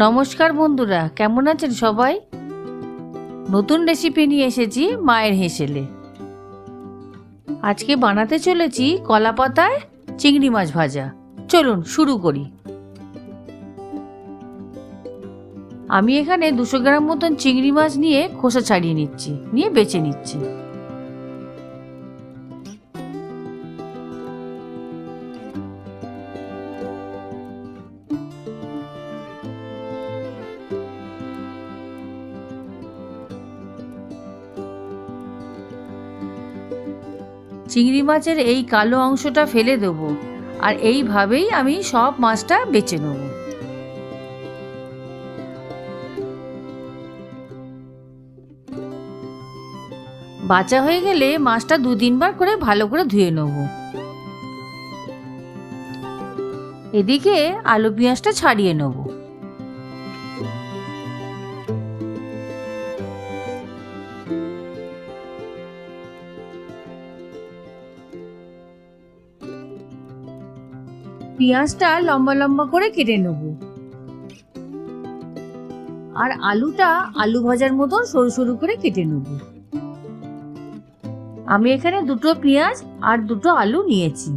নমস্কার বন্ধুরা, কেমন আছেন সবাই? নতুন রেসিপি নিয়ে এসেছি মায়ের হেসেলে। আজকে বানাতে চলেছি কলা পাতায় চিংড়ি মাছ ভাজা। চলুন শুরু করি। আমি এখানে 200 গ্রাম মতন চিংড়ি মাছ নিয়ে খোসা ছাড়িয়ে নিয়ে বেছে নিচ্ছি। চিংড়ি মাছের এই কালো অংশটা ফেলে দেব, আর এইভাবেই আমি সব মাছটা বেছে নেব। বাছা হয়ে গেলে মাছটা 2-3 বার করে ভালো করে ধুয়ে নেব। এদিকে আলু পেঁয়াজটা ছাড়িয়ে নেব। পেঁয়াজটা লম্বা লম্বা করে কেটে নেব, আর আলুটা আলু ভাজার মতন সরু সরু করে কেটে নেব। আমি এখানে 2টো পেঁয়াজ আর 2টো আলু নিয়েছি।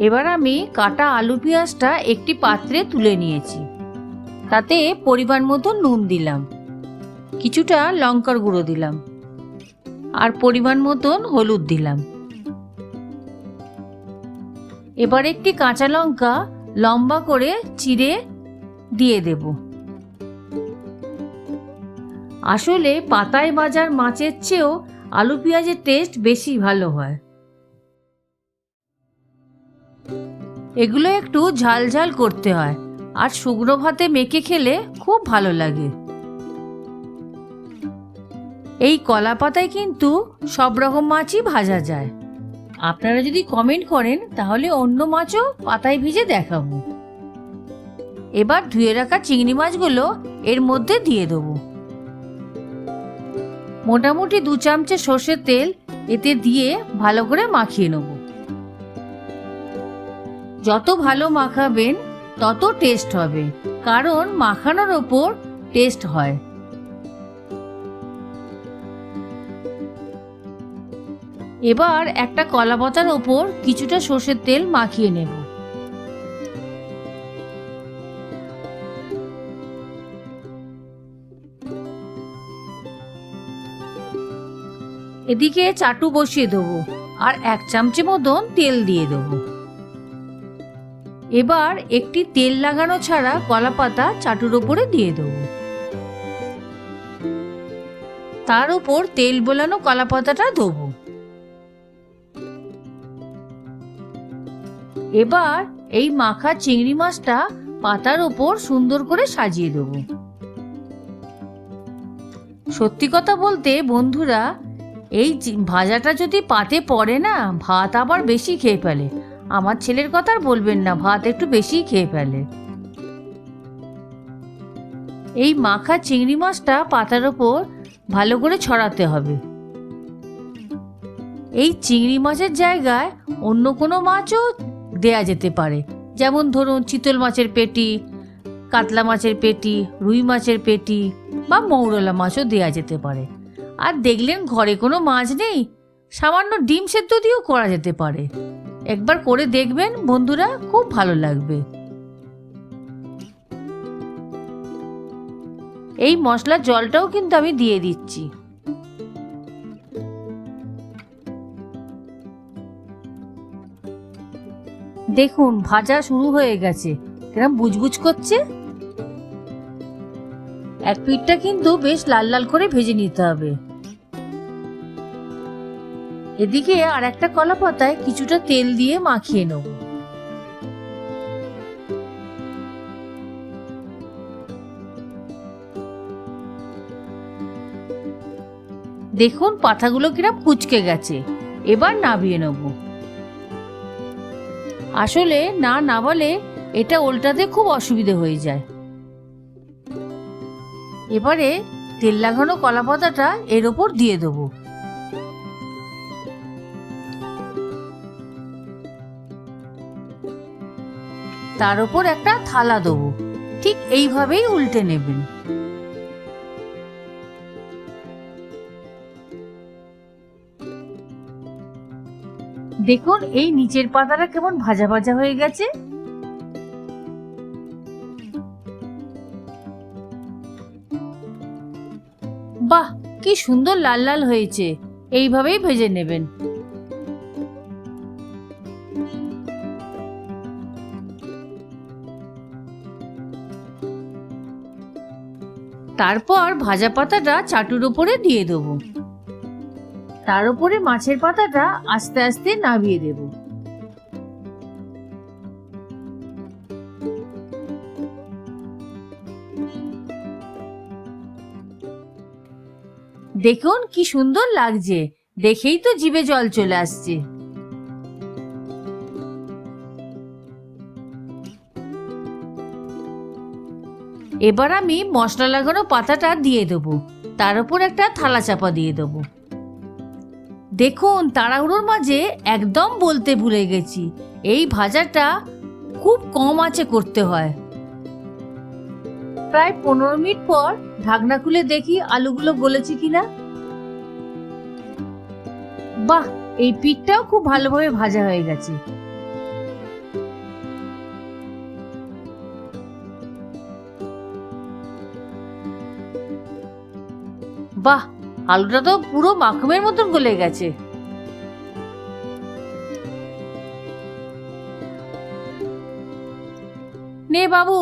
এবার আমি কাটা আলু পেঁয়াজটা একটি পাত্রে তুলে নিয়েছি। তাতে পরিমাণ মতো নুন দিলাম, কিছুটা লঙ্কার গুঁড়ো দিলাম, আর পরিমাণ মতন হলুদ দিলাম। এবার একটি কাঁচা লঙ্কা লম্বা করে চিড়ে দিয়ে দেব। আসলে পাতায় ভাজার মাছের চেয়েও আলু পেঁয়াজের টেস্ট বেশি ভালো হয়। এগুলো একটু ঝাল ঝাল করতে হয়, আর শুকনো ভাতে মেখে খেলে খুব ভালো লাগে। এই কলা পাতায় কিন্তু সব রকম মাছই ভাজা যায়। আপনারা যদি কমেন্ট করেন তাহলে অন্য মাছও পাতায় ভিজে দেখাবো। এবার ধুয়ে রাখা চিংড়ি মাছগুলো এর মধ্যে দিয়ে দেবো। মোটামুটি 2 চামচে সর্ষের তেল এতে দিয়ে ভালো করে মাখিয়ে নেব। যত ভালো মাখাবেন তত টেস্ট হবে, কারণ মাখানোর ওপর টেস্ট হয়। এবার একটা কলা পাতার ওপর কিছুটা সর্ষের তেল মাখিয়ে নেব। এদিকে চাটু বসিয়ে দেবো, আর 1 চামচে মতন তেল দিয়ে দেবো। এবার একটি তেল লাগানো ছাড়া কলা পাতা চাটুর ওপরে দিয়ে দেবো। তার উপর তেল বোলানো কলা পাতাটা দেবো। এবার এই মাখা চিংড়ি মাছটা পাতার ওপর সুন্দর করে সাজিয়ে দেবো। সত্যি কথা বলতে বন্ধুরা, এই ভাজাটা যদি পাতে পড়ে না, ভাত আবার বেশি খেয়ে ফেলে। আমার ছেলের কথা আর বলবেন না, ভাত একটু বেশি খেয়ে ফেলে। এই মাখা চিংড়ি মাছটা পাতার ওপর ভালো করে ছড়াতে হবে। এই চিংড়ি মাছের জায়গায় অন্য কোনো মাছও দেয়া যেতে পারে, যেমন ধরুন চিতল মাছের পেটি, কাতলা মাছের পেটি, রুই মাছের পেটি বা মৌরলা মাছও দেয়া যেতে পারে। আর দেখলেন ঘরে কোনো মাছ নেই, সামান্য ডিম সেদ্ধ দিয়েও করা যেতে পারে। একবার করে দেখবেন বন্ধুরা, খুব ভালো লাগবে। এই মশলার জলটাও কিন্তু আমি দিয়ে দিচ্ছি। দেখুন ভাজা শুরু হয়ে গেছে, এরকম বুজবুজ করছে। এক পিঠটা কিন্তু বেশ লাল লাল করে ভেজে নিতে হবে। এদিকে আর একটা কলা পাতায় কিছুটা তেল দিয়ে মাখিয়ে নেব। দেখুন পাতাগুলো কিরম কুঁচকে গেছে। এবার নামিয়ে নেব। আসলে না নামালে এটা উল্টাতে খুব অসুবিধে হয়ে যায়। এবারে তেল লাগানো কলা পাতাটা এর ওপর দিয়ে দেবো। তার উপর একটা থালা দেবো। ঠিক এইভাবেই উল্টে নেবেন। দেখুন এই নিচের পাতাটা কেমন ভাজা ভাজা হয়ে গেছে। বাহ, কি সুন্দর লাল লাল হয়েছে। এইভাবেই ভেজে নেবেন। তারপর ভাজা পাতাটা চাটুর উপরে দিয়ে দেবো। তার উপরে মাছের পাতাটা আস্তে আস্তে নামিয়ে দেব। দেখুন কি সুন্দর লাগছে, দেখেই তো জিভে জল চলে আসছে। এবার আমি মশলা লাগানো পাতাটা দিয়ে দেবো। তার উপর একটা থালা চাপা দিয়ে দেবো। দেখুন তাড়াহুড়োর মাঝে একদম বলতে ভুলে গেছি, এই ভাজাটা খুব কম আঁচে করতে হয়। প্রায় 15 মিনিট পর ঢাকনা খুলে দেখি আলুগুলো গলেছে কিনা। বাহ, এই পিঠটাও খুব ভালোভাবে ভাজা হয়ে গেছে। বাহ, আলুটা তো পুরো মাখনের মতন গলে গেছে। নে বাবু,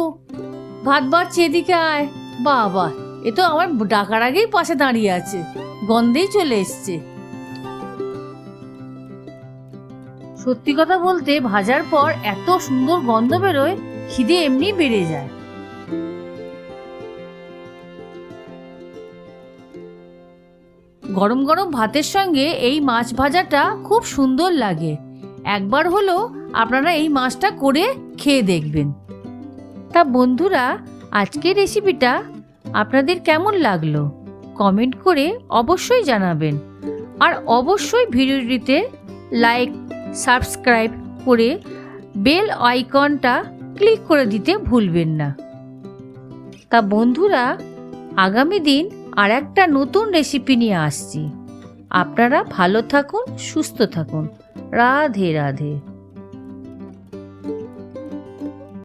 ভাত বাড়ছে, এদিকে আয়। বাবা, এ তো আমার ডাকার আগেই পাশে দাঁড়িয়ে আছে, গন্ধেই চলে এসছে। সত্যি কথা বলতে ভাজার পর এত সুন্দর গন্ধ বেরোয়, খিদে এমনি বেড়ে যায়। গরম গরম ভাতের সঙ্গে এই মাছ ভাজাটা খুব সুন্দর লাগে। একবার হলো আপনারা এই মাছটা করে খেয়ে দেখবেন। তা বন্ধুরা, আজকের রেসিপিটা আপনাদের কেমন লাগলো কমেন্ট করে অবশ্যই জানাবেন। আর অবশ্যই ভিডিওটিতে লাইক, সাবস্ক্রাইব করে বেল আইকনটা ক্লিক করে দিতে ভুলবেন না। তা বন্ধুরা, আগামী দিন আর একটা নতুন রেসিপি নিয়ে আসছি। আপনারা ভালো থাকুন, সুস্থ থাকুন। রাধে রাধে।